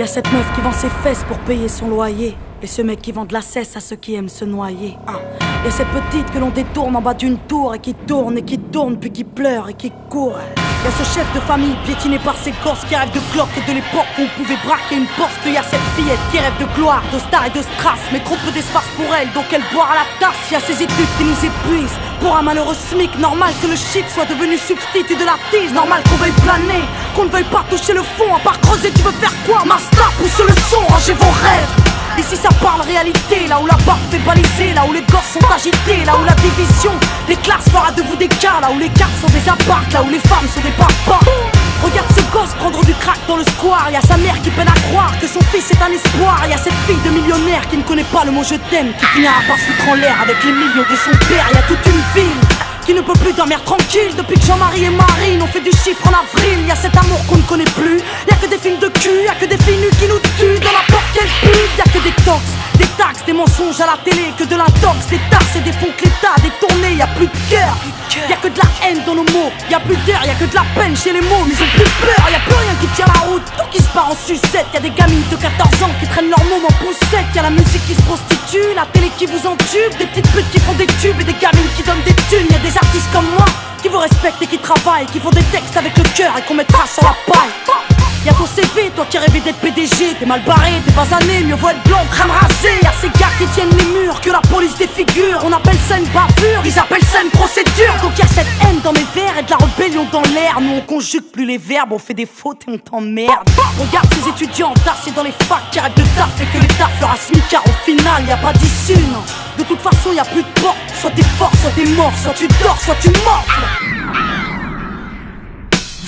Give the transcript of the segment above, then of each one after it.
Y'a cette meuf qui vend ses fesses pour payer son loyer, et ce mec qui vend de la cesse à ceux qui aiment se noyer. Y'a cette petite que l'on détourne en bas d'une tour, et qui tourne puis qui pleure et qui court. Y'a ce chef de famille piétiné par ses gosses qui rêve de cloque et de l'époque où on pouvait braquer une poste. Y'a cette fillette qui rêve de gloire, de star et de strass, mais trop peu d'espace pour elle, donc elle boit à la tasse. Y'a ces études qui nous épuisent pour un malheureux SMIC. Normal que le shit soit devenu substitut de la tige. Normal qu'on veuille planer, qu'on ne veuille pas toucher le fond. À part creuser, tu veux faire quoi? Master, pousse le son, rangez vos rêves. Ici ça parle réalité, là où la barre fait baliser, là où les gosses sont agités, là où la division des classes fera de vous des cas, là où les cartes sont des apparts, là où les femmes sont des papas. Regarde ce gosse prendre du crack dans le square. Y'a sa mère qui peine à croire que son fils est un espoir. Y'a cette fille de millionnaire qui ne connaît pas le mot je t'aime, qui finira par se foutre en l'air avec les millions de son père. Y'a toute une ville qui ne peut plus dormir tranquille depuis que Jean-Marie et Marine ont fait du chiffre en avril. Y'a cet amour qu'on ne connaît plus, y'a que des films de cul, y'a que des filles nues qui nous tuent dans la porte qu'elle pue. Y'a que des tox, des taxes, des mensonges à la télé, que de l'intox, des tasses et des fonds que l'État a détournés. Y'a plus de cœur, y'a que de la haine dans nos mots, y'a plus d'air, y'a que de la peine chez les mots, mais ils ont plus peur, y'a plus rien qui tient la route, tout qui se part en sucette. Y'a des gamines de 14 ans qui traînent leur môme en poussette, y'a la musique qui se prostitue, la télé qui vous entube, des petites putes qui font des tubes et des gamines qui donnent des thunes. Y'a des artistes comme moi qui vous respectent et qui travaillent, qui font des textes avec le cœur et qu'on mettra sur la paille. Y'a ton CV, toi qui rêvais d'être PDG, t'es mal barré, t'es pas né, mieux vaut être blanc, crâne rasé. Y'a ces gars qui tiennent les murs, que la police défigure, on appelle ça une bavure, ils appellent ça une procédure. Donc y'a cette haine dans mes vers et de la rébellion dans l'air. Nous on conjugue plus les verbes, on fait des fautes et on t'emmerde. Regarde ces étudiants tassés dans les facs qui rêvent de taf et que l'État fera smicard. Au final y'a pas d'issue, non. De toute façon y'a plus de porte, soit t'es fort, soit t'es mort, soit tu dors, soit tu morfles.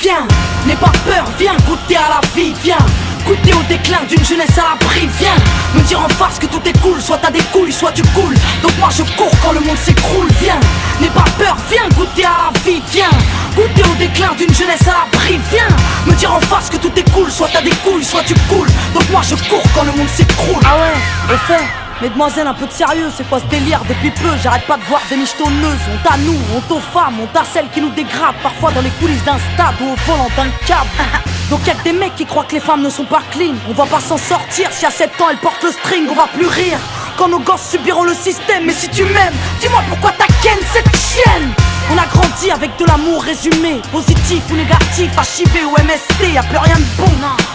Viens, n'aie pas peur, viens goûter à la vie, viens goûter au déclin d'une jeunesse à l'abri, viens me dire en face que tout est cool, soit t'as des couilles, soit tu coules. Donc moi je cours quand le monde s'écroule, viens, n'aie pas peur, viens goûter à la vie, viens goûter au déclin d'une jeunesse à l'abri, viens me dire en face que tout est cool, soit t'as des couilles, soit tu coules. Donc moi je cours quand le monde s'écroule. Ah ouais, au fait, mesdemoiselles, un peu de sérieux, c'est quoi ce délire? Depuis peu, j'arrête pas de voir des michetonneuses. Honte à nous, honte aux femmes, honte à celles qui nous dégradent, parfois dans les coulisses d'un stade ou au volant d'un câble. Donc y'a que des mecs qui croient que les femmes ne sont pas clean. On va pas s'en sortir si à 7 ans elles portent le string. On va plus rire quand nos gosses subiront le système. Mais si tu m'aimes, dis-moi pourquoi t'as ken cette chienne. On a grandi avec de l'amour résumé, positif ou négatif, HIV ou MST, y'a plus rien de bon.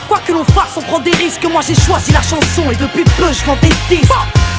Quoi que l'on fasse, on prend des risques. Moi j'ai choisi la chanson et depuis peu je vends des disques.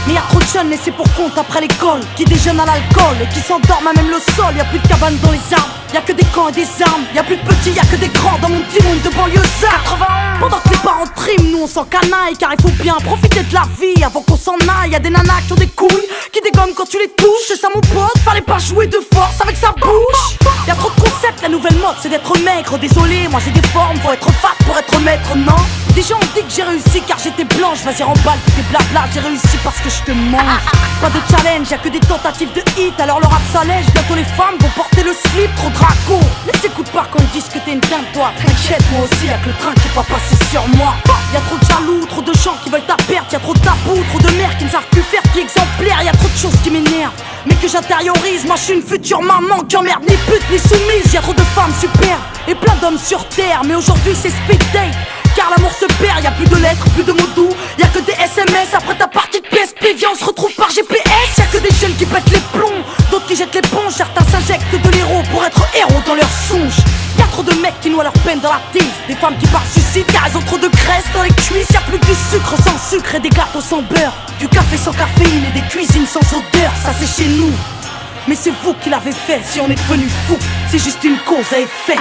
Mais y'a trop de jeunes laissés pour compte après l'école, qui déjeunent à l'alcool et qui s'endorment à même le sol. Y'a plus de cabanes dans les arbres, y'a que des camps et des armes. Y'a plus de petits, y'a que des grands dans mon petit monde de banlieusards. 91. Pendant que les parents triment, nous on s'en canaille, car il faut bien profiter de la vie avant qu'on s'en aille. Y'a des nanas qui ont des couilles, qui dégomment quand tu les touches. C'est ça mon pote, fallait pas jouer de force avec sa bouche. Y'a trop de concepts, la nouvelle mode c'est d'être maigre. Désolé, moi j'ai des formes, faut être fat pour être maître, non. Des gens ont dit que j'ai réussi car j'étais blanche. Vas-y remballe tous tes blabla, j'ai réussi parce que je te mange. Pas de challenge, y'a que des tentatives de hit. Alors le rap s'allège, bientôt les femmes vont porter le slip. Trop draco, les écoute pas quand ils disent que t'es une dinde toi. T'inquiète, moi aussi y'a que le train qui va passer sur moi. Y'a trop de jaloux, trop de gens qui veulent ta perte. Y'a trop de tabous, trop de mères qui ne savent plus faire qui exemplaire. Y'a trop de choses qui m'énervent, mais que j'intériorise. Moi je suis une future maman qui emmerde ni pute ni soumise. Y'a trop de femmes superbes et plein d'hommes sur terre. Mais aujourd'hui c'est speed date, car l'amour se perd, y'a plus de lettres, plus de mots doux. Y'a que des SMS après ta partie de PSP. Viens, on se retrouve par GPS. Y'a que des jeunes qui pètent les plombs, d'autres qui jettent l'éponge. Certains s'injectent de l'héros pour être héros dans leurs songes. Y'a trop de mecs qui noient leur peine dans la tise, des femmes qui partent suicide car elles ont trop de graisse dans les cuisses. Y'a plus que du sucre sans sucre et des gâteaux sans beurre, du café sans caféine et des cuisines sans odeur. Ça c'est chez nous, mais c'est vous qui l'avez fait. Si on est devenu fou, c'est juste une cause à effet.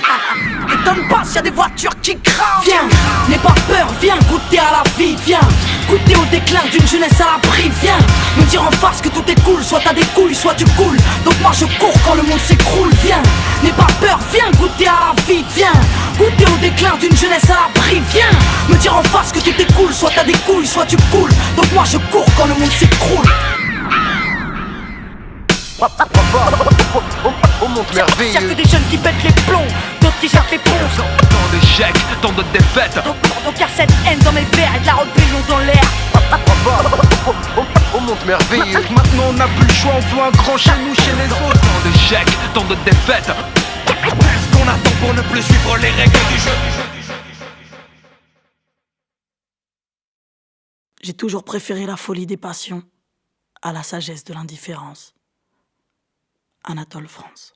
T'étonne pas s'il y a des voitures qui crament. Viens, n'aie pas peur, viens goûter à la vie. Viens goûter au déclin d'une jeunesse à l'abri. Viens me dire en face que tout est cool, soit t'as des couilles, soit tu coules. Donc moi je cours quand le monde s'écroule. Viens, n'aie pas peur, viens goûter à la vie. Viens goûter au déclin d'une jeunesse à l'abri. Viens me dire en face que tout est cool, soit t'as des couilles, soit tu coules. Donc moi je cours quand le monde s'écroule. On monte merveilleux. Y'a que des jeunes qui pètent les plombs, d'autres qui jettent l'éponge. Tant d'échecs, tant de défaites. Donc y'a cette haine dans mes vers et de la rébellion dans l'air. On monte merveilleux. Maintenant on n'a plus le choix, on veut un grand chez nous, chez les autres. Tant d'échecs, tant de défaites. Qu'est-ce qu'on attend pour ne plus suivre les règles du jeu? J'ai toujours préféré la folie des passions à la sagesse de l'indifférence. Anatole France.